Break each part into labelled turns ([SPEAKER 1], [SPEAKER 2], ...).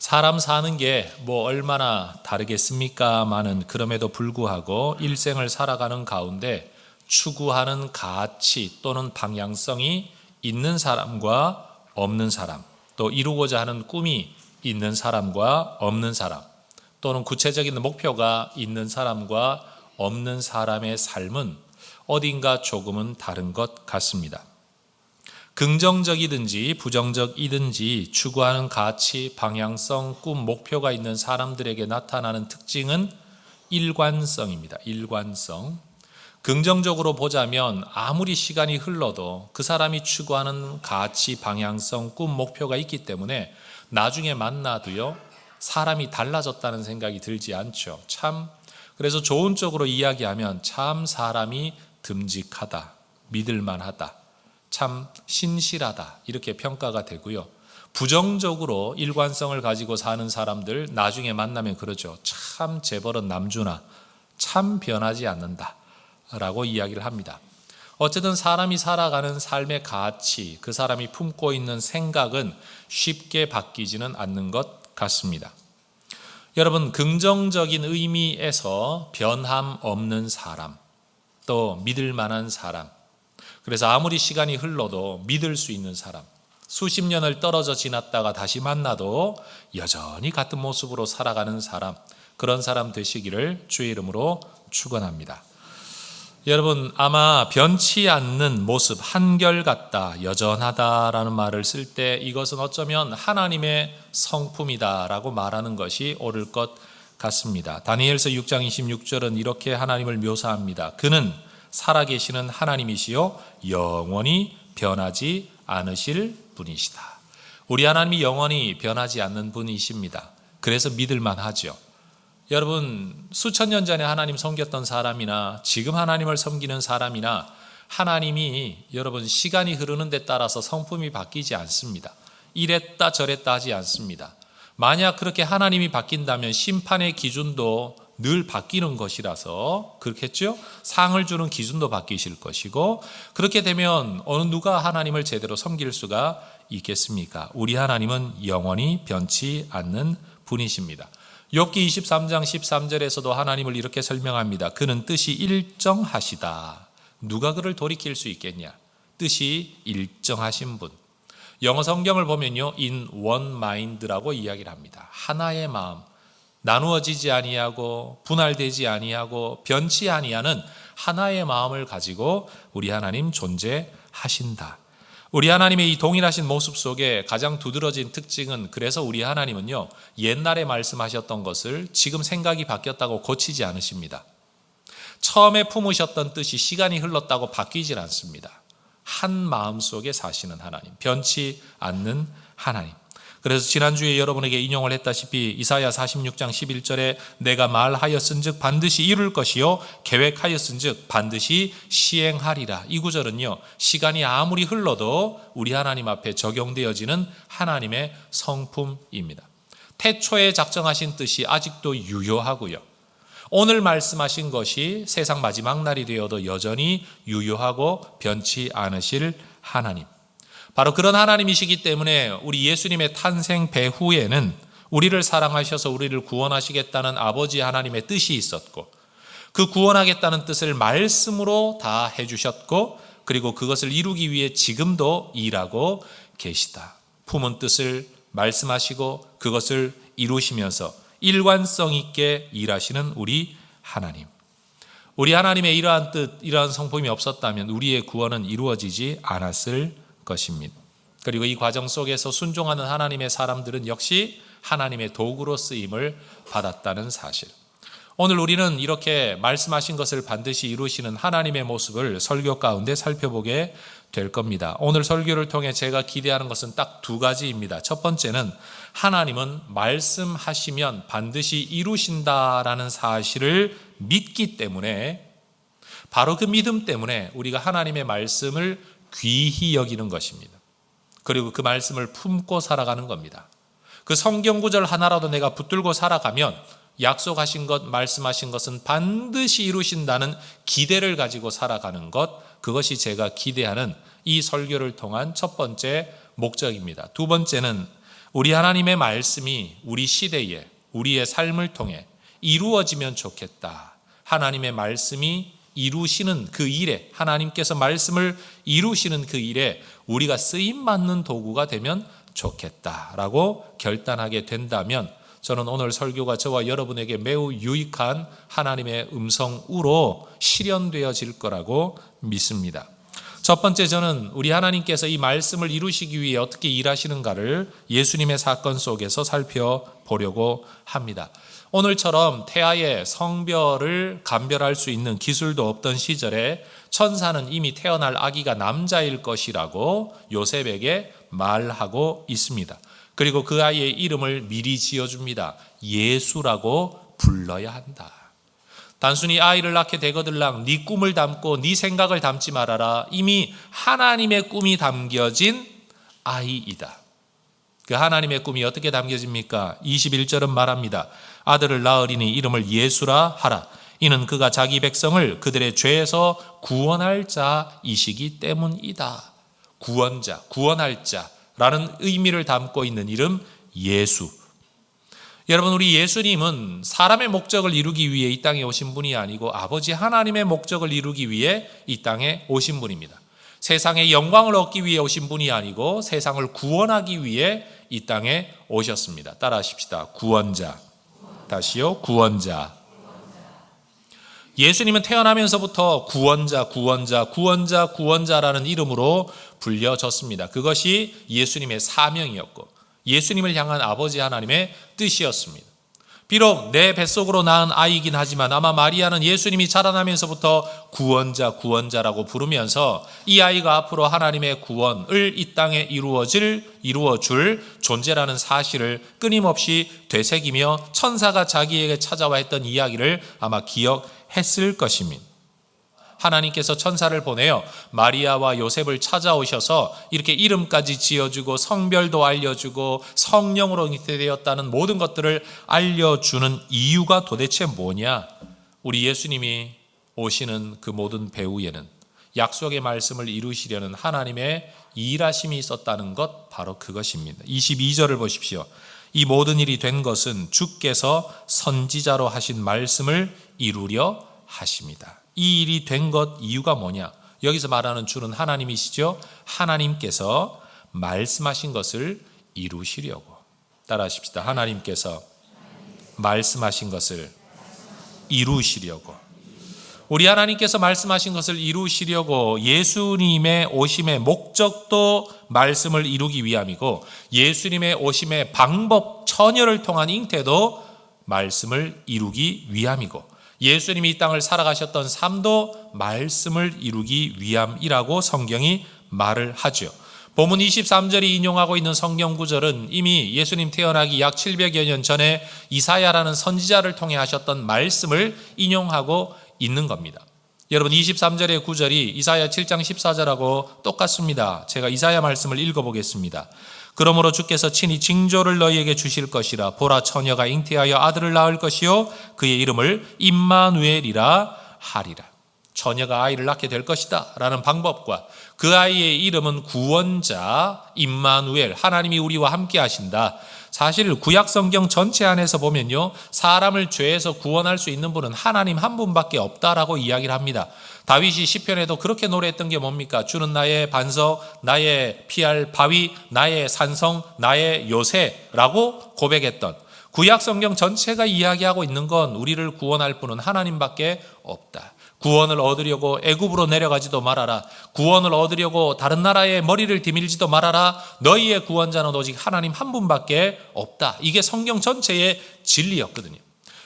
[SPEAKER 1] 사람 사는 게 뭐 얼마나 다르겠습니까마는 그럼에도 불구하고 일생을 살아가는 가운데 추구하는 가치 또는 방향성이 있는 사람과 없는 사람, 또 이루고자 하는 꿈이 있는 사람과 없는 사람, 또는 구체적인 목표가 있는 사람과 없는 사람의 삶은 어딘가 조금은 다른 것 같습니다. 긍정적이든지 부정적이든지 추구하는 가치, 방향성, 꿈, 목표가 있는 사람들에게 나타나는 특징은 일관성입니다. 일관성. 긍정적으로 보자면 아무리 시간이 흘러도 그 사람이 추구하는 가치, 방향성, 꿈, 목표가 있기 때문에 나중에 만나도요, 사람이 달라졌다는 생각이 들지 않죠. 그래서 좋은 쪽으로 이야기하면 참 사람이 듬직하다, 믿을만하다, 참 신실하다 이렇게 평가가 되고요. 부정적으로 일관성을 가지고 사는 사람들 나중에 만나면 그러죠. 참 재벌은 남주나 참 변하지 않는다 라고 이야기를 합니다. 어쨌든 사람이 살아가는 삶의 가치, 그 사람이 품고 있는 생각은 쉽게 바뀌지는 않는 것 같습니다. 여러분, 긍정적인 의미에서 변함 없는 사람, 또 믿을 만한 사람, 그래서 아무리 시간이 흘러도 믿을 수 있는 사람, 수십 년을 떨어져 지났다가 다시 만나도 여전히 같은 모습으로 살아가는 사람, 그런 사람 되시기를 주의 이름으로 축원합니다. 여러분, 아마 변치 않는 모습, 한결같다, 여전하다라는 말을 쓸 때 이것은 어쩌면 하나님의 성품이다라고 말하는 것이 옳을 것 같습니다. 다니엘서 6장 26절은 이렇게 하나님을 묘사합니다. 그는 살아계시는 하나님이시요 영원히 변하지 않으실 분이시다. 우리 하나님이 영원히 변하지 않는 분이십니다. 그래서 믿을만 하죠. 여러분, 수천 년 전에 하나님 섬겼던 사람이나 지금 하나님을 섬기는 사람이나 하나님이 여러분 시간이 흐르는 데 따라서 성품이 바뀌지 않습니다. 이랬다 저랬다 하지 않습니다. 만약 그렇게 하나님이 바뀐다면 심판의 기준도 늘 바뀌는 것이라서 그렇겠죠? 상을 주는 기준도 바뀌실 것이고, 그렇게 되면 어느 누가 하나님을 제대로 섬길 수가 있겠습니까? 우리 하나님은 영원히 변치 않는 분이십니다. 욥기 23장 13절에서도 하나님을 이렇게 설명합니다. 그는 뜻이 일정하시다. 누가 그를 돌이킬 수 있겠냐? 뜻이 일정하신 분. 영어 성경을 보면요, in one mind라고 이야기를 합니다. 하나의 마음, 나누어지지 아니하고 분할되지 아니하고 변치 아니하는 하나의 마음을 가지고 우리 하나님 존재하신다. 우리 하나님의 이 동일하신 모습 속에 가장 두드러진 특징은, 그래서 우리 하나님은요, 옛날에 말씀하셨던 것을 지금 생각이 바뀌었다고 고치지 않으십니다. 처음에 품으셨던 뜻이 시간이 흘렀다고 바뀌질 않습니다. 한 마음 속에 사시는 하나님, 변치 않는 하나님. 그래서 지난주에 여러분에게 인용을 했다시피 이사야 46장 11절에 내가 말하였은즉 반드시 이룰 것이요 계획하였은즉 반드시 시행하리라. 이 구절은요, 시간이 아무리 흘러도 우리 하나님 앞에 적용되어지는 하나님의 성품입니다. 태초에 작정하신 뜻이 아직도 유효하고요, 오늘 말씀하신 것이 세상 마지막 날이 되어도 여전히 유효하고 변치 않으실 하나님, 바로 그런 하나님이시기 때문에 우리 예수님의 탄생 배후에는 우리를 사랑하셔서 우리를 구원하시겠다는 아버지 하나님의 뜻이 있었고, 그 구원하겠다는 뜻을 말씀으로 다 해주셨고, 그리고 그것을 이루기 위해 지금도 일하고 계시다. 품은 뜻을 말씀하시고 그것을 이루시면서 일관성 있게 일하시는 우리 하나님. 우리 하나님의 이러한 뜻, 이러한 성품이 없었다면 우리의 구원은 이루어지지 않았을 것입니다. 그리고 이 과정 속에서 순종하는 하나님의 사람들은 역시 하나님의 도구로 쓰임을 받았다는 사실. 오늘 우리는 이렇게 말씀하신 것을 반드시 이루시는 하나님의 모습을 설교 가운데 살펴보게 될 겁니다. 오늘 설교를 통해 제가 기대하는 것은 딱 두 가지입니다. 첫 번째는 하나님은 말씀하시면 반드시 이루신다라는 사실을 믿기 때문에, 바로 그 믿음 때문에 우리가 하나님의 말씀을 귀히 여기는 것입니다. 그리고 그 말씀을 품고 살아가는 겁니다. 그 성경 구절 하나라도 내가 붙들고 살아가면 약속하신 것, 말씀하신 것은 반드시 이루신다는 기대를 가지고 살아가는 것, 그것이 제가 기대하는 이 설교를 통한 첫 번째 목적입니다. 두 번째는 우리 하나님의 말씀이 우리 시대에 우리의 삶을 통해 이루어지면 좋겠다. 하나님의 말씀이 이루시는 그 일에, 하나님께서 말씀을 이루시는 그 일에 우리가 쓰임받는 도구가 되면 좋겠다라고 결단하게 된다면 저는 오늘 설교가 저와 여러분에게 매우 유익한 하나님의 음성으로 실현되어질 거라고 믿습니다. 첫 번째, 저는 우리 하나님께서 이 말씀을 이루시기 위해 어떻게 일하시는가를 예수님의 사건 속에서 살펴보려고 합니다. 오늘처럼 태아의 성별을 감별할 수 있는 기술도 없던 시절에 천사는 이미 태어날 아기가 남자일 것이라고 요셉에게 말하고 있습니다. 그리고 그 아이의 이름을 미리 지어줍니다. 예수라고 불러야 한다. 단순히 아이를 낳게 되거들랑 네 꿈을 담고 네 생각을 담지 말아라. 이미 하나님의 꿈이 담겨진 아이이다. 그 하나님의 꿈이 어떻게 담겨집니까? 21절은 말합니다. 아들을 낳으리니 이름을 예수라 하라. 이는 그가 자기 백성을 그들의 죄에서 구원할 자이시기 때문이다. 구원자, 구원할 자라는 의미를 담고 있는 이름 예수. 여러분, 우리 예수님은 사람의 목적을 이루기 위해 이 땅에 오신 분이 아니고 아버지 하나님의 목적을 이루기 위해 이 땅에 오신 분입니다. 세상의 영광을 얻기 위해 오신 분이 아니고 세상을 구원하기 위해 이 땅에 오셨습니다. 따라 하십시다. 구원자. 다시요. 구원자. 예수님은 태어나면서부터 구원자라는 이름으로 불려졌습니다. 그것이 예수님의 사명이었고 예수님을 향한 아버지 하나님의 뜻이었습니다. 비록 내 뱃속으로 낳은 아이이긴 하지만 아마 마리아는 예수님이 자라나면서부터 구원자라고 부르면서 이 아이가 앞으로 하나님의 구원을 이 땅에 이루어줄 존재라는 사실을 끊임없이 되새기며 천사가 자기에게 찾아와 했던 이야기를 아마 기억했을 것입니다. 하나님께서 천사를 보내어 마리아와 요셉을 찾아오셔서 이렇게 이름까지 지어주고 성별도 알려주고 성령으로 잉태되었다는 모든 것들을 알려주는 이유가 도대체 뭐냐? 우리 예수님이 오시는 그 모든 배후에는 약속의 말씀을 이루시려는 하나님의 일하심이 있었다는 것, 바로 그것입니다. 22절을 보십시오. 이 모든 일이 된 것은 주께서 선지자로 하신 말씀을 이루려 하십니다. 이 일이 된 것 이유가 뭐냐? 여기서 말하는 주는 하나님이시죠. 하나님께서 말씀하신 것을 이루시려고. 따라 하십시다. 하나님께서 말씀하신 것을 이루시려고. 우리 하나님께서 말씀하신 것을 이루시려고 예수님의 오심의 목적도 말씀을 이루기 위함이고 예수님의 오심의 방법 처녀를 통한 잉태도 말씀을 이루기 위함이고 예수님이 이 땅을 살아가셨던 삶도 말씀을 이루기 위함이라고 성경이 말을 하죠. 본문 23절이 인용하고 있는 성경 구절은 이미 예수님 태어나기 약 700여 년 전에 이사야라는 선지자를 통해 하셨던 말씀을 인용하고 있는 겁니다. 여러분, 23절의 구절이 이사야 7장 14절하고 똑같습니다. 제가 이사야 말씀을 읽어보겠습니다. 그러므로 주께서 친히 징조를 너희에게 주실 것이라. 보라, 처녀가 잉태하여 아들을 낳을 것이요 그의 이름을 임마누엘이라 하리라. 처녀가 아이를 낳게 될 것이다 라는 방법과 그 아이의 이름은 구원자 임마누엘, 하나님이 우리와 함께 하신다. 사실 구약 성경 전체 안에서 보면요, 사람을 죄에서 구원할 수 있는 분은 하나님 한 분밖에 없다라고 이야기를 합니다. 다윗이 시편에도 그렇게 노래했던 게 뭡니까? 주는 나의 반석, 나의 피할 바위, 나의 산성, 나의 요새라고 고백했던, 구약 성경 전체가 이야기하고 있는 건 우리를 구원할 분은 하나님밖에 없다. 구원을 얻으려고 애굽으로 내려가지도 말아라. 구원을 얻으려고 다른 나라의 머리를 디밀지도 말아라. 너희의 구원자는 오직 하나님 한 분밖에 없다. 이게 성경 전체의 진리였거든요.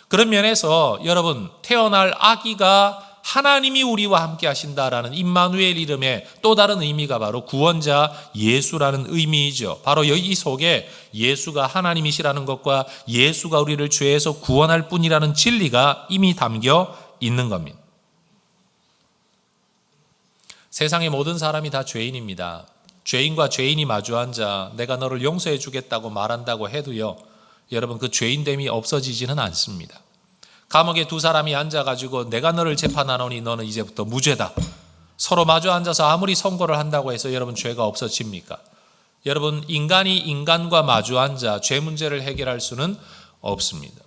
[SPEAKER 1] 그런 면에서 여러분, 태어날 아기가 하나님이 우리와 함께 하신다라는 임마누엘 이름의 또 다른 의미가 바로 구원자 예수라는 의미이죠. 바로 이 속에 예수가 하나님이시라는 것과 예수가 우리를 죄에서 구원할 뿐이라는 진리가 이미 담겨 있는 겁니다. 세상의 모든 사람이 다 죄인입니다. 죄인과 죄인이 마주 앉아 내가 너를 용서해 주겠다고 말한다고 해도요, 여러분, 그 죄인됨이 없어지지는 않습니다. 감옥에 두 사람이 앉아가지고 내가 너를 재판하노니 너는 이제부터 무죄다. 서로 마주 앉아서 아무리 선고를 한다고 해서 여러분 죄가 없어집니까? 여러분, 인간이 인간과 마주 앉아 죄 문제를 해결할 수는 없습니다.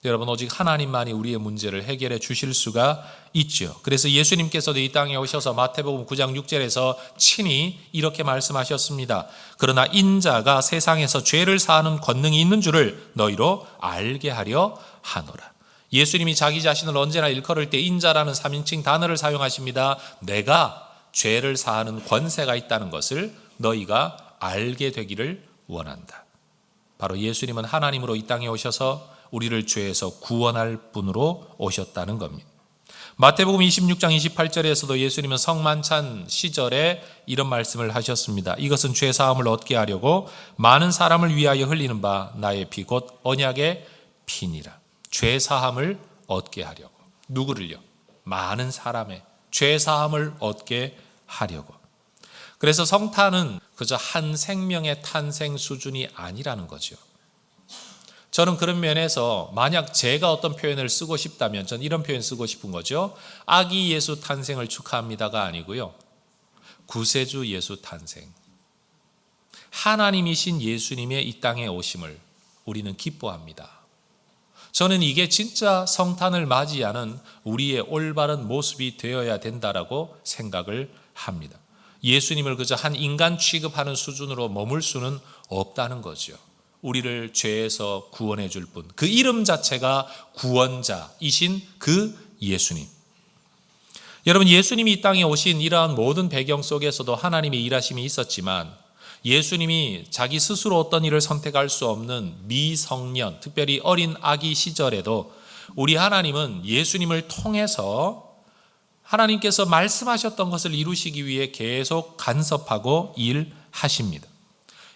[SPEAKER 1] 여러분, 오직 하나님만이 우리의 문제를 해결해 주실 수가 있죠. 그래서 예수님께서도 이 땅에 오셔서 마태복음 9장 6절에서 친히 이렇게 말씀하셨습니다. 그러나 인자가 세상에서 죄를 사하는 권능이 있는 줄을 너희로 알게 하려 하노라. 예수님이 자기 자신을 언제나 일컬을 때 인자라는 3인칭 단어를 사용하십니다. 내가 죄를 사하는 권세가 있다는 것을 너희가 알게 되기를 원한다. 바로 예수님은 하나님으로 이 땅에 오셔서 우리를 죄에서 구원할 분으로 오셨다는 겁니다. 마태복음 26장 28절에서도 예수님은 성만찬 시절에 이런 말씀을 하셨습니다. 이것은 죄 사함을 얻게 하려고 많은 사람을 위하여 흘리는 바 나의 피 곧 언약의 피니라. 죄 사함을 얻게 하려고. 누구를요? 많은 사람의 죄 사함을 얻게 하려고. 그래서 성탄은 그저 한 생명의 탄생 수준이 아니라는 거죠. 저는 그런 면에서 만약 제가 어떤 표현을 쓰고 싶다면 저는 이런 표현 쓰고 싶은 거죠. 아기 예수 탄생을 축하합니다가 아니고요. 구세주 예수 탄생. 하나님이신 예수님의 이 땅에 오심을 우리는 기뻐합니다. 저는 이게 진짜 성탄을 맞이하는 우리의 올바른 모습이 되어야 된다라고 생각을 합니다. 예수님을 그저 한 인간 취급하는 수준으로 머물 수는 없다는 거죠. 우리를 죄에서 구원해 줄 분, 그 이름 자체가 구원자이신 그 예수님. 여러분, 예수님이 이 땅에 오신 이러한 모든 배경 속에서도 하나님의 일하심이 있었지만 예수님이 자기 스스로 어떤 일을 선택할 수 없는 미성년, 특별히 어린 아기 시절에도 우리 하나님은 예수님을 통해서 하나님께서 말씀하셨던 것을 이루시기 위해 계속 간섭하고 일하십니다.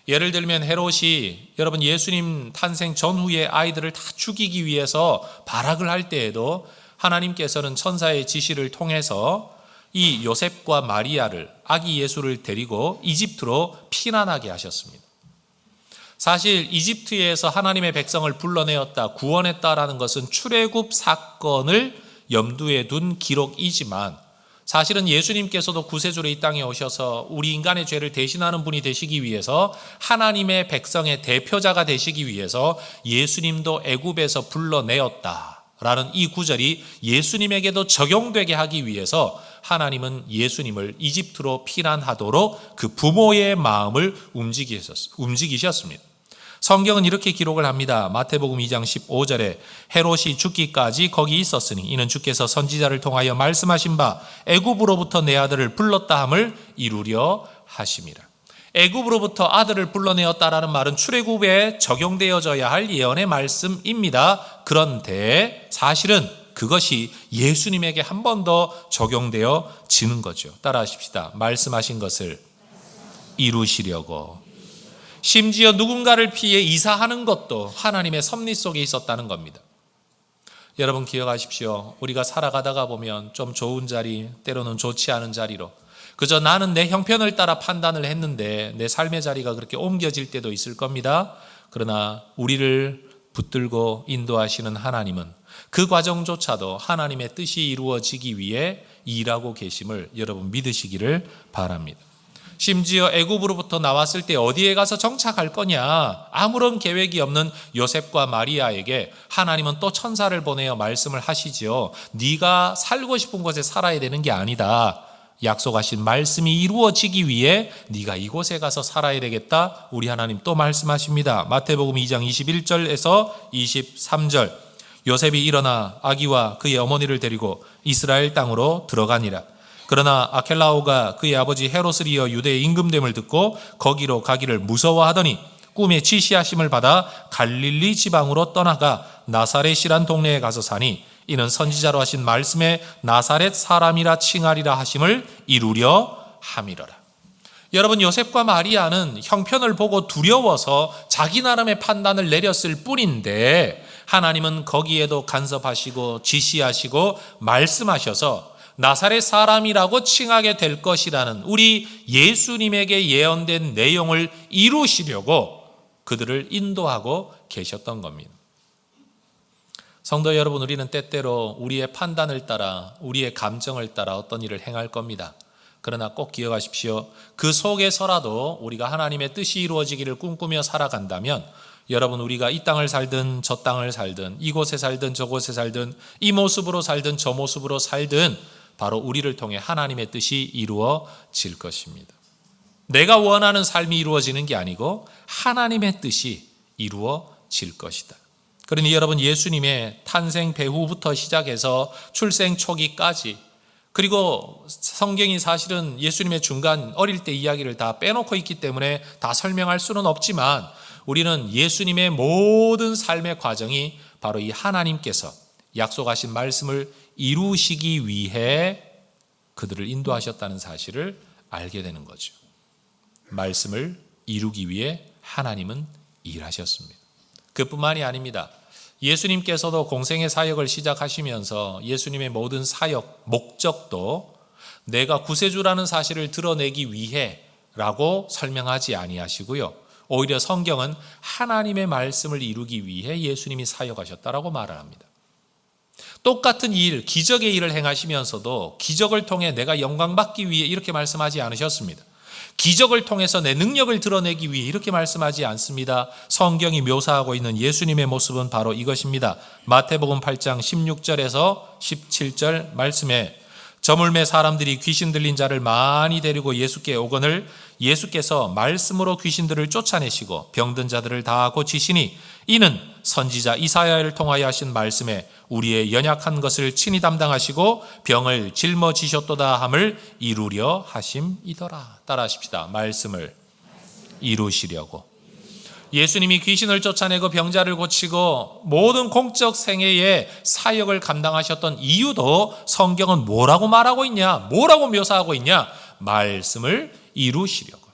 [SPEAKER 1] 예를 들면 헤롯이 여러분 예수님 탄생 전후에 아이들을 다 죽이기 위해서 발악을 할 때에도 하나님께서는 천사의 지시를 통해서 이 요셉과 마리아를 아기 예수를 데리고 이집트로 피난하게 하셨습니다. 사실 이집트에서 하나님의 백성을 불러내었다, 구원했다라는 것은 출애굽 사건을 염두에 둔 기록이지만 사실은 예수님께서도 구세주로 이 땅에 오셔서 우리 인간의 죄를 대신하는 분이 되시기 위해서 하나님의 백성의 대표자가 되시기 위해서 예수님도 애굽에서 불러내었다라는 이 구절이 예수님에게도 적용되게 하기 위해서 하나님은 예수님을 이집트로 피난하도록 그 부모의 마음을 움직이셨습니다. 성경은 이렇게 기록을 합니다. 마태복음 2장 15절에 헤롯이 죽기까지 거기 있었으니 이는 주께서 선지자를 통하여 말씀하신 바 애굽으로부터 내 아들을 불렀다 함을 이루려 하심이라. 애굽으로부터 아들을 불러내었다라는 말은 출애굽에 적용되어져야 할 예언의 말씀입니다. 그런데 사실은 그것이 예수님에게 한 번 더 적용되어지는 거죠. 따라하십시다. 말씀하신 것을 이루시려고. 심지어 누군가를 피해 이사하는 것도 하나님의 섭리 속에 있었다는 겁니다. 여러분 기억하십시오. 우리가 살아가다가 보면 좀 좋은 자리, 때로는 좋지 않은 자리로 그저 나는 내 형편을 따라 판단을 했는데 내 삶의 자리가 그렇게 옮겨질 때도 있을 겁니다. 그러나 우리를 붙들고 인도하시는 하나님은 그 과정조차도 하나님의 뜻이 이루어지기 위해 일하고 계심을 여러분 믿으시기를 바랍니다. 심지어 애굽으로부터 나왔을 때 어디에 가서 정착할 거냐 아무런 계획이 없는 요셉과 마리아에게 하나님은 또 천사를 보내어 말씀을 하시지요. 네가 살고 싶은 곳에 살아야 되는 게 아니다. 약속하신 말씀이 이루어지기 위해 네가 이곳에 가서 살아야 되겠다. 우리 하나님 또 말씀하십니다. 마태복음 2장 21절에서 23절 요셉이 일어나 아기와 그의 어머니를 데리고 이스라엘 땅으로 들어가니라. 그러나 아켈라오가 그의 아버지 헤롯을 이어 유대의 임금됨을 듣고 거기로 가기를 무서워하더니 꿈에 지시하심을 받아 갈릴리 지방으로 떠나가 나사렛이란 동네에 가서 사니 이는 선지자로 하신 말씀에 나사렛 사람이라 칭하리라 하심을 이루려 함이러라. 여러분 요셉과 마리아는 형편을 보고 두려워서 자기 나름의 판단을 내렸을 뿐인데 하나님은 거기에도 간섭하시고 지시하시고 말씀하셔서 나사렛 사람이라고 칭하게 될 것이라는 우리 예수님에게 예언된 내용을 이루시려고 그들을 인도하고 계셨던 겁니다. 성도 여러분, 우리는 때때로 우리의 판단을 따라 우리의 감정을 따라 어떤 일을 행할 겁니다. 그러나 꼭 기억하십시오. 그 속에서라도 우리가 하나님의 뜻이 이루어지기를 꿈꾸며 살아간다면 여러분, 우리가 이 땅을 살든 저 땅을 살든 이곳에 살든 저곳에 살든 이 모습으로 살든 저 모습으로 살든 바로 우리를 통해 하나님의 뜻이 이루어질 것입니다. 내가 원하는 삶이 이루어지는 게 아니고 하나님의 뜻이 이루어질 것이다. 그러니 여러분, 예수님의 탄생 배후부터 시작해서 출생 초기까지, 그리고 성경이 사실은 예수님의 중간 어릴 때 이야기를 다 빼놓고 있기 때문에 다 설명할 수는 없지만 우리는 예수님의 모든 삶의 과정이 바로 이 하나님께서 약속하신 말씀을 이루시기 위해 그들을 인도하셨다는 사실을 알게 되는 거죠. 말씀을 이루기 위해 하나님은 일하셨습니다. 그뿐만이 아닙니다. 예수님께서도 공생의 사역을 시작하시면서 예수님의 모든 사역 목적도 내가 구세주라는 사실을 드러내기 위해라고 설명하지 아니하시고요. 오히려 성경은 하나님의 말씀을 이루기 위해 예수님이 사역하셨다라고 말을 합니다. 똑같은 일, 기적의 일을 행하시면서도 기적을 통해 내가 영광받기 위해 이렇게 말씀하지 않으셨습니다. 기적을 통해서 내 능력을 드러내기 위해 이렇게 말씀하지 않습니다. 성경이 묘사하고 있는 예수님의 모습은 바로 이것입니다. 마태복음 8장 16절에서 17절 말씀에 저물매 사람들이 귀신 들린 자를 많이 데리고 예수께 오거늘 예수께서 말씀으로 귀신들을 쫓아내시고 병든 자들을 다 고치시니 이는 선지자 이사야를 통하여 하신 말씀에 우리의 연약한 것을 친히 담당하시고 병을 짊어지셨도다 함을 이루려 하심이더라. 따라하십시다. 말씀을 이루시려고. 예수님이 귀신을 쫓아내고 병자를 고치고 모든 공적 생애의 사역을 감당하셨던 이유도 성경은 뭐라고 말하고 있냐? 뭐라고 묘사하고 있냐? 말씀을 이루시려고.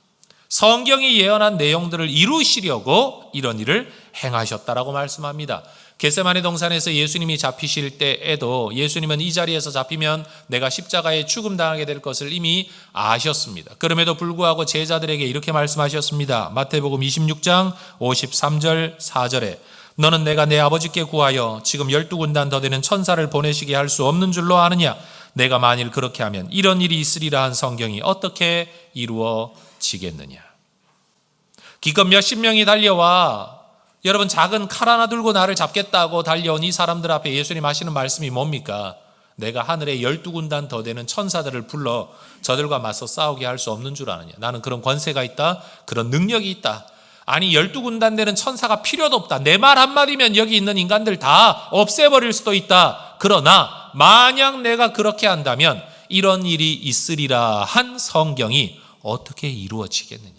[SPEAKER 1] 성경이 예언한 내용들을 이루시려고 이런 일을 행하셨다라고 말씀합니다. 겟세마네 동산에서 예수님이 잡히실 때에도 예수님은 이 자리에서 잡히면 내가 십자가에 죽음당하게 될 것을 이미 아셨습니다. 그럼에도 불구하고 제자들에게 이렇게 말씀하셨습니다. 마태복음 26장 53절 4절에 너는 내가 내 아버지께 구하여 지금 12군단 더 되는 천사를 보내시게 할 수 없는 줄로 아느냐? 내가 만일 그렇게 하면 이런 일이 있으리라 한 성경이 어떻게 이루어지겠느냐? 기껏 몇십 명이 달려와 여러분, 작은 칼 하나 들고 나를 잡겠다고 달려온 이 사람들 앞에 예수님 하시는 말씀이 뭡니까? 내가 하늘에 12군단 더 되는 천사들을 불러 저들과 맞서 싸우게 할 수 없는 줄 아느냐? 나는 그런 권세가 있다. 그런 능력이 있다. 아니, 12군단 되는 천사가 필요도 없다. 내 말 한마디면 여기 있는 인간들 다 없애버릴 수도 있다. 그러나 만약 내가 그렇게 한다면 이런 일이 있으리라 한 성경이 어떻게 이루어지겠느냐?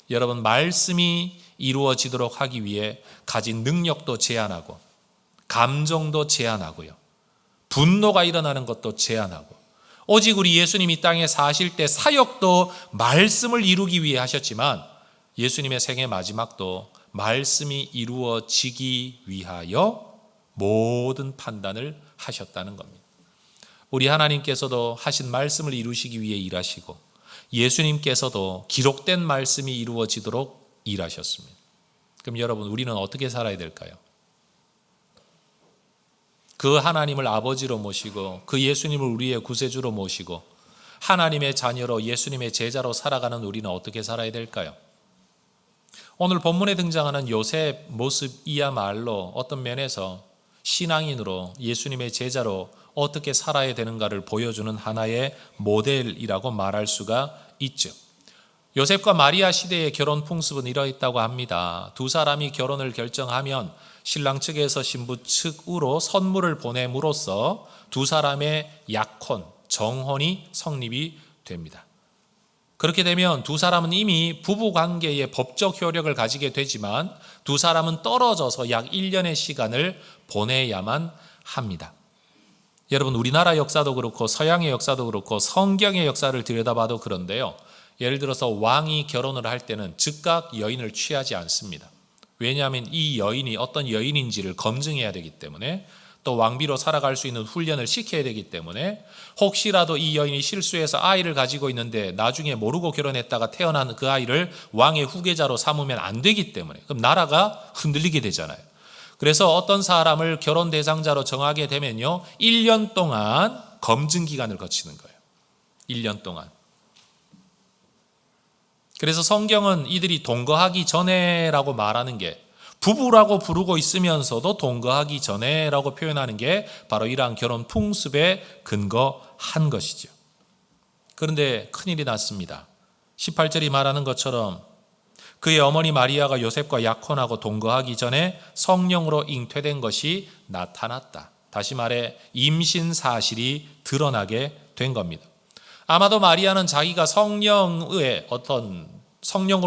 [SPEAKER 1] 여러분, 말씀이 이루어지도록 하기 위해 가진 능력도 제한하고 감정도 제한하고요. 분노가 일어나는 것도 제한하고 오직 우리 예수님이 땅에 사실 때 사역도 말씀을 이루기 위해 하셨지만 예수님의 생애 마지막도 말씀이 이루어지기 위하여 모든 판단을 하셨다는 겁니다. 우리 하나님께서도 하신 말씀을 이루시기 위해 일하시고 예수님께서도 기록된 말씀이 이루어지도록 일하셨습니다. 그럼 여러분, 우리는 어떻게 살아야 될까요? 그 하나님을 아버지로 모시고 그 예수님을 우리의 구세주로 모시고 하나님의 자녀로 예수님의 제자로 살아가는 우리는 어떻게 살아야 될까요? 오늘 본문에 등장하는 요셉 모습이야말로 어떤 면에서 신앙인으로 예수님의 제자로 어떻게 살아야 되는가를 보여주는 하나의 모델이라고 말할 수가 있죠. 요셉과 마리아 시대의 결혼 풍습은 이러했다고 합니다. 두 사람이 결혼을 결정하면 신랑 측에서 신부 측으로 선물을 보냄으로써 두 사람의 약혼, 정혼이 성립이 됩니다. 그렇게 되면 두 사람은 이미 부부관계의 법적 효력을 가지게 되지만 두 사람은 떨어져서 약 1년의 시간을 보내야만 합니다. 여러분, 우리나라 역사도 그렇고 서양의 역사도 그렇고 성경의 역사를 들여다봐도 그런데요. 예를 들어서 왕이 결혼을 할 때는 즉각 여인을 취하지 않습니다. 왜냐하면 이 여인이 어떤 여인인지를 검증해야 되기 때문에 또 왕비로 살아갈 수 있는 훈련을 시켜야 되기 때문에 혹시라도 이 여인이 실수해서 아이를 가지고 있는데 나중에 모르고 결혼했다가 태어난 그 아이를 왕의 후계자로 삼으면 안 되기 때문에 그럼 나라가 흔들리게 되잖아요. 그래서 어떤 사람을 결혼 대상자로 정하게 되면요 1년 동안 검증 기간을 거치는 거예요. 1년 동안. 그래서 성경은 이들이 동거하기 전에라고 말하는 게 부부라고 부르고 있으면서도 동거하기 전에라고 표현하는 게 바로 이러한 결혼 풍습에 근거한 것이죠. 그런데 큰일이 났습니다. 18절이 말하는 것처럼 그의 어머니 마리아가 요셉과 약혼하고 동거하기 전에 성령으로 잉태된 것이 나타났다. 다시 말해 임신 사실이 드러나게 된 겁니다. 아마도 마리아는 자기가 성령으로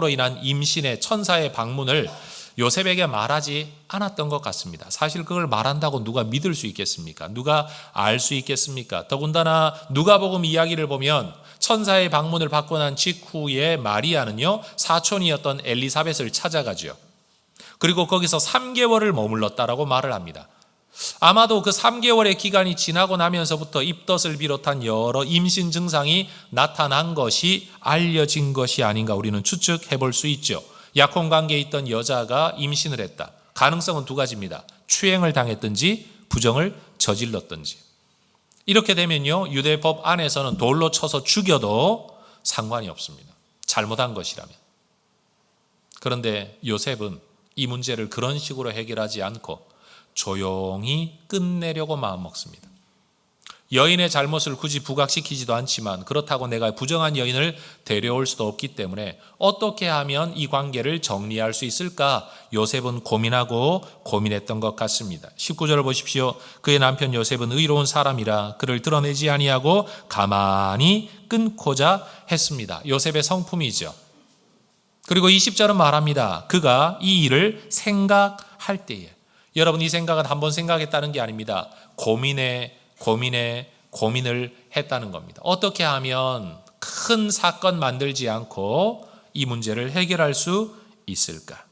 [SPEAKER 1] 인한 임신의 천사의 방문을 요셉에게 말하지 않았던 것 같습니다. 사실 그걸 말한다고 누가 믿을 수 있겠습니까? 누가 알 수 있겠습니까? 더군다나 누가복음 이야기를 보면 천사의 방문을 받고 난 직후에 마리아는요, 사촌이었던 엘리사벳을 찾아가죠. 그리고 거기서 3개월을 머물렀다라고 말을 합니다. 아마도 그 3개월의 기간이 지나고 나면서부터 입덧을 비롯한 여러 임신 증상이 나타난 것이 알려진 것이 아닌가 우리는 추측해 볼 수 있죠. 약혼 관계에 있던 여자가 임신을 했다. 가능성은 두 가지입니다. 추행을 당했든지 부정을 저질렀든지. 이렇게 되면요, 유대법 안에서는 돌로 쳐서 죽여도 상관이 없습니다. 잘못한 것이라면. 그런데 요셉은 이 문제를 그런 식으로 해결하지 않고 조용히 끝내려고 마음먹습니다. 여인의 잘못을 굳이 부각시키지도 않지만 그렇다고 내가 부정한 여인을 데려올 수도 없기 때문에 어떻게 하면 이 관계를 정리할 수 있을까 요셉은 고민했던 것 같습니다. 19절을 보십시오. 그의 남편 요셉은 의로운 사람이라 그를 드러내지 아니하고 가만히 끊고자 했습니다. 요셉의 성품이죠. 그리고 20절은 말합니다. 그가 이 일을 생각할 때에, 여러분 이 생각은 한번 생각했다는 게 아닙니다. 고민을 했다는 겁니다. 어떻게 하면 큰 사건 만들지 않고 이 문제를 해결할 수 있을까?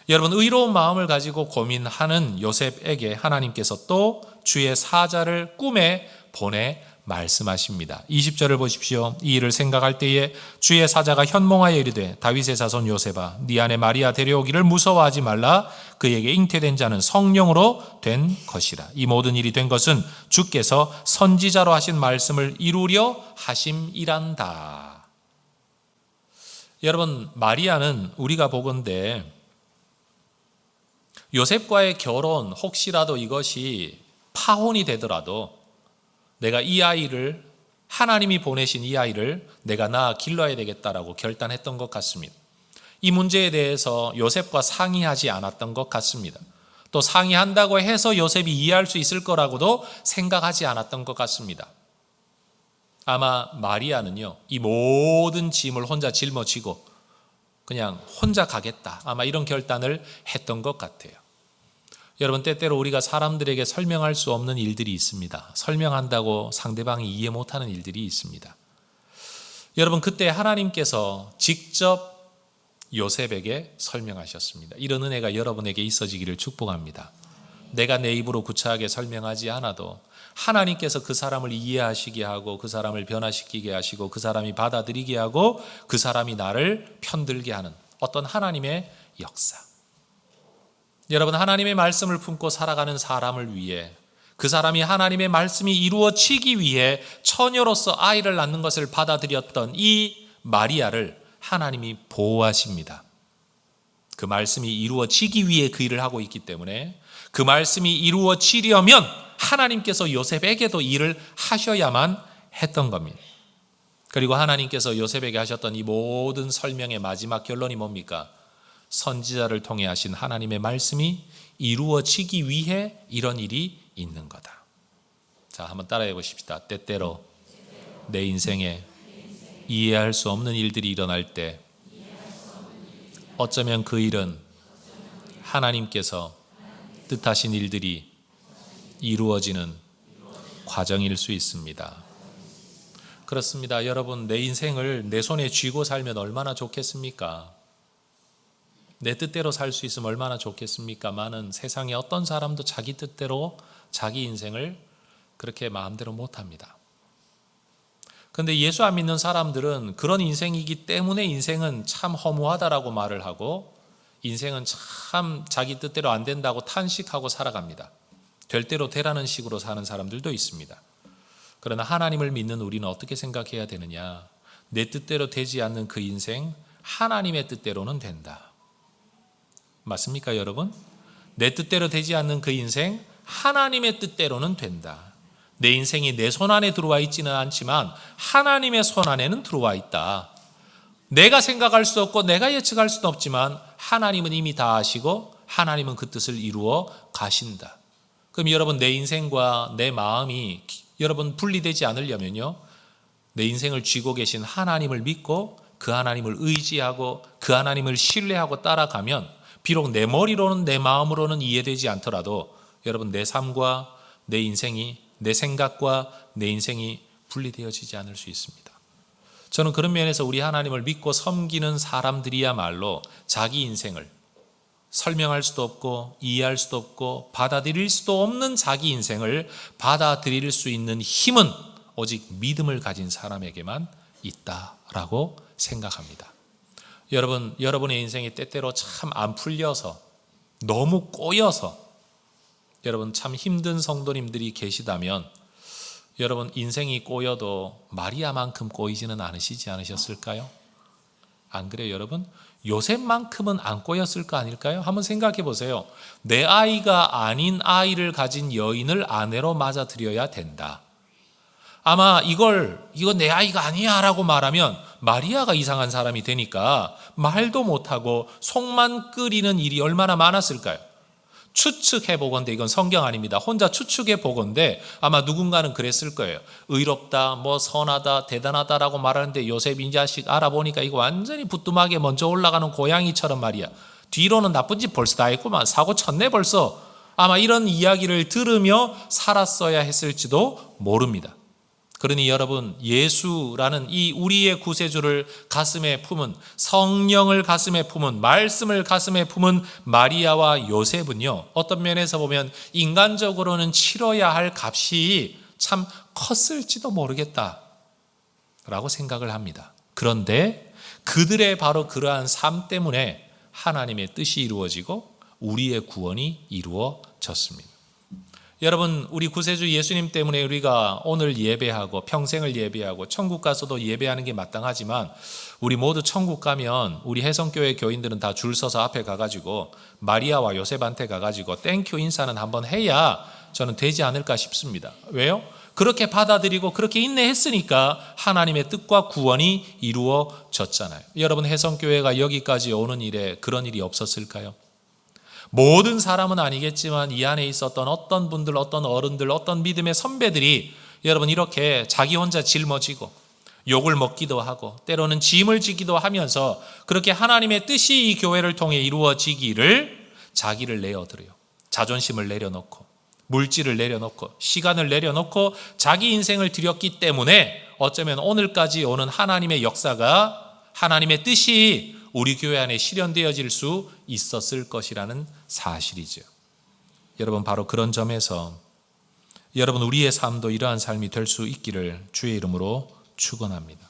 [SPEAKER 1] 여러분 의로운 마음을 가지고 고민하는 요셉에게 하나님께서 또 주의 사자를 꿈에 보내 말씀하십니다. 20절을 보십시오. 이 일을 생각할 때에 주의 사자가 현몽하여 이르되 다윗의 자손 요셉아 네 아내 마리아 데려오기를 무서워하지 말라. 그에게 잉태된 자는 성령으로 된 것이라. 이 모든 일이 된 것은 주께서 선지자로 하신 말씀을 이루려 하심이란다. 여러분 마리아는 우리가 보건대 요셉과의 결혼 혹시라도 이것이 파혼이 되더라도 내가 이 아이를 하나님이 보내신 이 아이를 내가 낳아 길러야 되겠다라고 결단했던 것 같습니다. 이 문제에 대해서 요셉과 상의하지 않았던 것 같습니다. 또 상의한다고 해서 요셉이 이해할 수 있을 거라고도 생각하지 않았던 것 같습니다. 아마 마리아는요, 이 모든 짐을 혼자 짊어지고 그냥 혼자 가겠다. 아마 이런 결단을 했던 것 같아요. 여러분 때때로 우리가 사람들에게 설명할 수 없는 일들이 있습니다. 설명한다고 상대방이 이해 못하는 일들이 있습니다. 여러분 그때 하나님께서 직접 요셉에게 설명하셨습니다. 이런 은혜가 여러분에게 있어지기를 축복합니다. 내가 내 입으로 구차하게 설명하지 않아도 하나님께서 그 사람을 이해하시게 하고 그 사람을 변화시키게 하시고 그 사람이 받아들이게 하고 그 사람이 나를 편들게 하는 어떤 하나님의 역사. 여러분 하나님의 말씀을 품고 살아가는 사람을 위해 그 사람이 하나님의 말씀이 이루어지기 위해 처녀로서 아이를 낳는 것을 받아들였던 이 마리아를 하나님이 보호하십니다. 그 말씀이 이루어지기 위해 그 일을 하고 있기 때문에 그 말씀이 이루어지려면 하나님께서 요셉에게도 일을 하셔야만 했던 겁니다. 그리고 하나님께서 요셉에게 하셨던 이 모든 설명의 마지막 결론이 뭡니까? 선지자를 통해 하신 하나님의 말씀이 이루어지기 위해 이런 일이 있는 거다. 자, 한번 따라해 보십시다. 때때로 내 인생에 이해할 수 없는 일들이 일어날 때 어쩌면 그 일은 하나님께서 뜻하신 일들이 이루어지는 과정일 수 있습니다. 그렇습니다. 여러분 내 인생을 내 손에 쥐고 살면 얼마나 좋겠습니까? 내 뜻대로 살 수 있으면 얼마나 좋겠습니까마는 세상에 어떤 사람도 자기 뜻대로 자기 인생을 그렇게 마음대로 못합니다. 그런데 예수 안 믿는 사람들은 그런 인생이기 때문에 인생은 참 허무하다라고 말을 하고 인생은 참 자기 뜻대로 안 된다고 탄식하고 살아갑니다. 될 대로 되라는 식으로 사는 사람들도 있습니다. 그러나 하나님을 믿는 우리는 어떻게 생각해야 되느냐? 내 뜻대로 되지 않는 그 인생, 하나님의 뜻대로는 된다. 맞습니까, 여러분? 내 뜻대로 되지 않는 그 인생, 하나님의 뜻대로는 된다. 내 인생이 내 손 안에 들어와 있지는 않지만 하나님의 손 안에는 들어와 있다. 내가 생각할 수 없고 내가 예측할 수는 없지만 하나님은 이미 다 아시고 하나님은 그 뜻을 이루어 가신다. 그럼 여러분, 내 인생과 내 마음이 여러분 분리되지 않으려면요, 내 인생을 쥐고 계신 하나님을 믿고 그 하나님을 의지하고 그 하나님을 신뢰하고 따라가면 비록 내 머리로는 내 마음으로는 이해되지 않더라도 여러분, 내 삶과 내 인생이, 내 생각과 내 인생이 분리되어지지 않을 수 있습니다. 저는 그런 면에서 우리 하나님을 믿고 섬기는 사람들이야말로 자기 인생을 설명할 수도 없고 이해할 수도 없고 받아들일 수도 없는 자기 인생을 받아들일 수 있는 힘은 오직 믿음을 가진 사람에게만 있다라고 생각합니다. 여러분의 인생이 때때로 참 안 풀려서 너무 꼬여서 여러분 참 힘든 성도님들이 계시다면 여러분, 인생이 꼬여도 마리아만큼 꼬이지는 않으셨을까요? 안 그래요, 여러분? 요셉만큼은 안 꼬였을 거 아닐까요? 한번 생각해 보세요. 내 아이가 아닌 아이를 가진 여인을 아내로 맞아들여야 된다. 아마 이거 내 아이가 아니야 라고 말하면 마리아가 이상한 사람이 되니까 말도 못하고 속만 끓이는 일이 얼마나 많았을까요? 추측해 보건대, 이건 성경 아닙니다. 혼자 추측해 보건대 아마 누군가는 그랬을 거예요. 의롭다, 선하다, 대단하다라고 말하는데 요셉 이 자식 알아보니까 이거 완전히 부뚜막에 먼저 올라가는 고양이처럼 말이야. 뒤로는 나쁜 짓 벌써 다 했구만. 사고 쳤네 벌써. 아마 이런 이야기를 들으며 살았어야 했을지도 모릅니다. 그러니 여러분, 예수라는 이 우리의 구세주를 가슴에 품은, 성령을 가슴에 품은, 말씀을 가슴에 품은 마리아와 요셉은요, 어떤 면에서 보면 인간적으로는 치러야 할 값이 참 컸을지도 모르겠다라고 생각을 합니다. 그런데 그들의 바로 그러한 삶 때문에 하나님의 뜻이 이루어지고 우리의 구원이 이루어졌습니다. 여러분, 우리 구세주 예수님 때문에 우리가 오늘 예배하고 평생을 예배하고 천국 가서도 예배하는 게 마땅하지만 우리 모두 천국 가면 우리 혜성교회 교인들은 다 줄 서서 앞에 가가지고 마리아와 요셉한테 가가지고 땡큐 인사는 한번 해야 저는 되지 않을까 싶습니다. 왜요? 그렇게 받아들이고 그렇게 인내했으니까 하나님의 뜻과 구원이 이루어졌잖아요. 여러분, 혜성교회가 여기까지 오는 일에 그런 일이 없었을까요? 모든 사람은 아니겠지만 이 안에 있었던 어떤 분들, 어떤 어른들, 어떤 믿음의 선배들이 여러분 이렇게 자기 혼자 짊어지고 욕을 먹기도 하고 때로는 짐을 지기도 하면서 그렇게 하나님의 뜻이 이 교회를 통해 이루어지기를 자기를 내어드려요. 자존심을 내려놓고 물질을 내려놓고 시간을 내려놓고 자기 인생을 드렸기 때문에 어쩌면 오늘까지 오는 하나님의 역사가, 하나님의 뜻이 우리 교회 안에 실현되어질 수 있었을 것이라는 사실이죠. 여러분, 바로 그런 점에서 여러분, 우리의 삶도 이러한 삶이 될 수 있기를 주의 이름으로 축원합니다.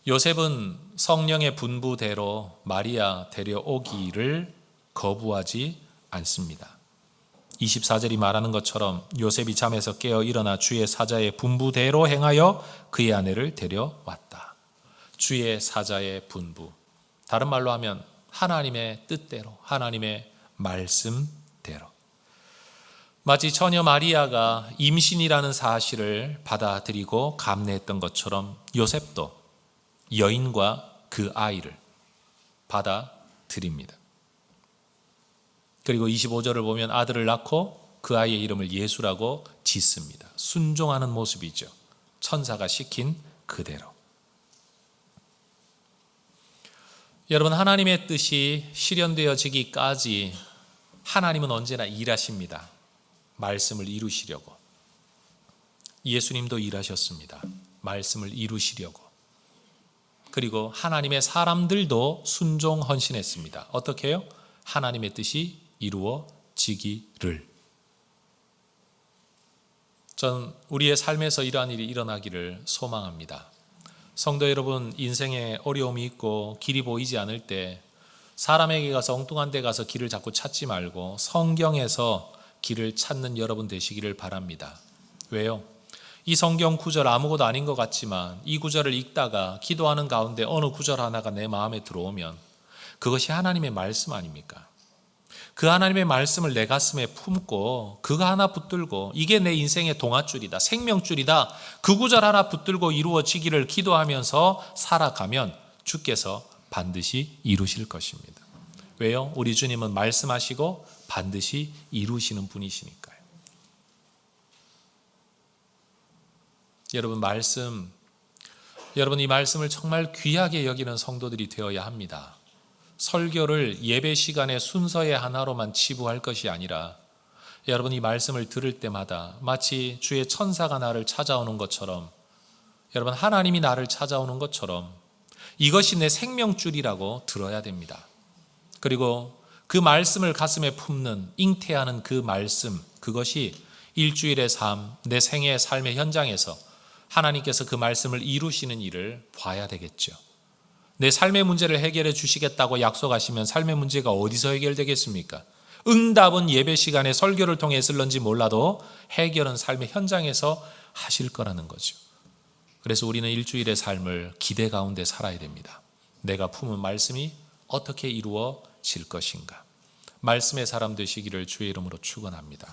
[SPEAKER 1] 요셉은 성령의 분부대로 마리아 데려오기를 거부하지 않습니다. 24절이 말하는 것처럼 요셉이 잠에서 깨어 일어나 주의 사자의 분부대로 행하여 그의 아내를 데려왔다. 주의 사자의 분부, 다른 말로 하면 하나님의 뜻대로, 하나님의 말씀대로. 마치 처녀 마리아가 임신이라는 사실을 받아들이고 감내했던 것처럼 요셉도 여인과 그 아이를 받아들입니다. 그리고 25절을 보면 아들을 낳고 그 아이의 이름을 예수라고 짓습니다. 순종하는 모습이죠. 천사가 시킨 그대로. 여러분, 하나님의 뜻이 실현되어지기까지 하나님은 언제나 일하십니다. 말씀을 이루시려고. 예수님도 일하셨습니다. 말씀을 이루시려고. 그리고 하나님의 사람들도 순종 헌신했습니다. 어떻게 해요? 하나님의 뜻이 이루어지기를. 전 우리의 삶에서 이러한 일이 일어나기를 소망합니다. 성도 여러분, 인생에 어려움이 있고 길이 보이지 않을 때 사람에게 가서 엉뚱한 데 가서 길을 자꾸 찾지 말고 성경에서 길을 찾는 여러분 되시기를 바랍니다. 왜요? 이 성경 구절 아무것도 아닌 것 같지만 이 구절을 읽다가 기도하는 가운데 어느 구절 하나가 내 마음에 들어오면 그것이 하나님의 말씀 아닙니까? 그 하나님의 말씀을 내 가슴에 품고 그거 하나 붙들고 이게 내 인생의 동아줄이다, 생명줄이다, 그 구절 하나 붙들고 이루어지기를 기도하면서 살아가면 주께서 반드시 이루실 것입니다. 왜요? 우리 주님은 말씀하시고 반드시 이루시는 분이시니까요. 여러분 이 말씀을 정말 귀하게 여기는 성도들이 되어야 합니다. 설교를 예배 시간의 순서의 하나로만 치부할 것이 아니라 여러분 이 말씀을 들을 때마다 마치 주의 천사가 나를 찾아오는 것처럼, 여러분 하나님이 나를 찾아오는 것처럼 이것이 내 생명줄이라고 들어야 됩니다. 그리고 그 말씀을 가슴에 품는, 잉태하는 그 말씀, 그것이 일주일의 삶, 내 생애의 삶의 현장에서 하나님께서 그 말씀을 이루시는 일을 봐야 되겠죠. 내 삶의 문제를 해결해 주시겠다고 약속하시면 삶의 문제가 어디서 해결되겠습니까? 응답은 예배 시간에 설교를 통해 있을런지 몰라도 해결은 삶의 현장에서 하실 거라는 거죠. 그래서 우리는 일주일의 삶을 기대 가운데 살아야 됩니다. 내가 품은 말씀이 어떻게 이루어질 것인가? 말씀의 사람 되시기를 주의 이름으로 축원합니다.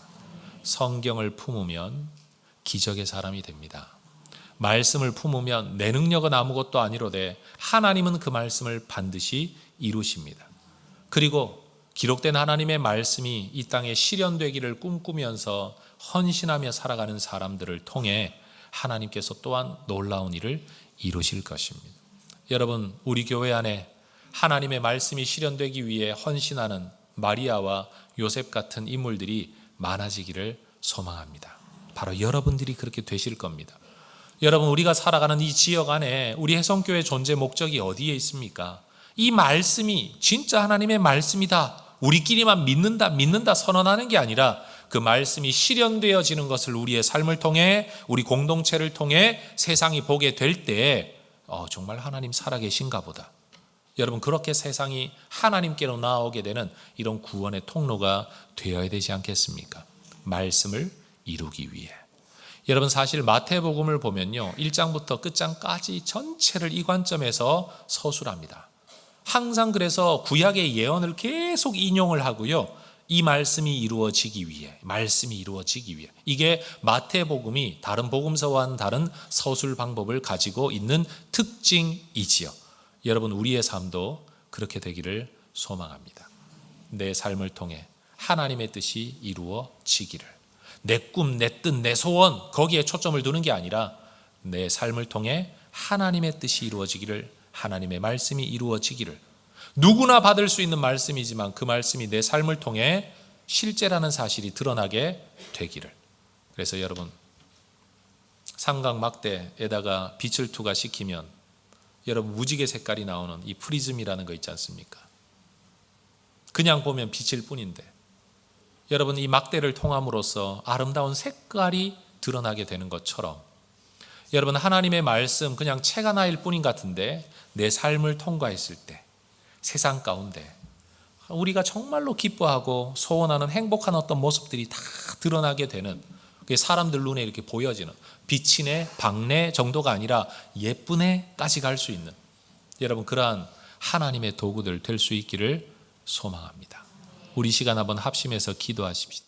[SPEAKER 1] 성경을 품으면 기적의 사람이 됩니다. 말씀을 품으면 내 능력은 아무것도 아니로되 하나님은 그 말씀을 반드시 이루십니다. 그리고 기록된 하나님의 말씀이 이 땅에 실현되기를 꿈꾸면서 헌신하며 살아가는 사람들을 통해 하나님께서 또한 놀라운 일을 이루실 것입니다. 여러분, 우리 교회 안에 하나님의 말씀이 실현되기 위해 헌신하는 마리아와 요셉 같은 인물들이 많아지기를 소망합니다. 바로 여러분들이 그렇게 되실 겁니다. 여러분, 우리가 살아가는 이 지역 안에 우리 혜성교회 존재 목적이 어디에 있습니까? 이 말씀이 진짜 하나님의 말씀이다, 우리끼리만 믿는다 선언하는 게 아니라 그 말씀이 실현되어지는 것을 우리의 삶을 통해, 우리 공동체를 통해 세상이 보게 될 때 정말 하나님 살아계신가 보다. 여러분, 그렇게 세상이 하나님께로 나아오게 되는 이런 구원의 통로가 되어야 되지 않겠습니까? 말씀을 이루기 위해. 여러분, 사실 마태복음을 보면요, 1장부터 끝장까지 전체를 이 관점에서 서술합니다. 항상 그래서 구약의 예언을 계속 인용을 하고요, 이 말씀이 이루어지기 위해, 이게 마태복음이 다른 복음서와는 다른 서술 방법을 가지고 있는 특징이지요. 여러분, 우리의 삶도 그렇게 되기를 소망합니다. 내 삶을 통해 하나님의 뜻이 이루어지기를, 내 꿈, 내 뜻, 내 소원, 거기에 초점을 두는 게 아니라 내 삶을 통해 하나님의 뜻이 이루어지기를, 하나님의 말씀이 이루어지기를, 누구나 받을 수 있는 말씀이지만 그 말씀이 내 삶을 통해 실제라는 사실이 드러나게 되기를. 그래서 여러분, 삼각 막대에다가 빛을 투과시키면 여러분 무지개 색깔이 나오는 이 프리즘이라는 거 있지 않습니까? 그냥 보면 빛일 뿐인데 여러분, 이 막대를 통함으로써 아름다운 색깔이 드러나게 되는 것처럼 여러분, 하나님의 말씀 그냥 책 하나일 뿐인 같은데 내 삶을 통과했을 때 세상 가운데 우리가 정말로 기뻐하고 소원하는 행복한 어떤 모습들이 다 드러나게 되는, 사람들 눈에 이렇게 보여지는 빛이네 박네 정도가 아니라 예쁘네까지 갈 수 있는 여러분, 그러한 하나님의 도구들 될 수 있기를 소망합니다. 우리 시간 한번 합심해서 기도하십시다.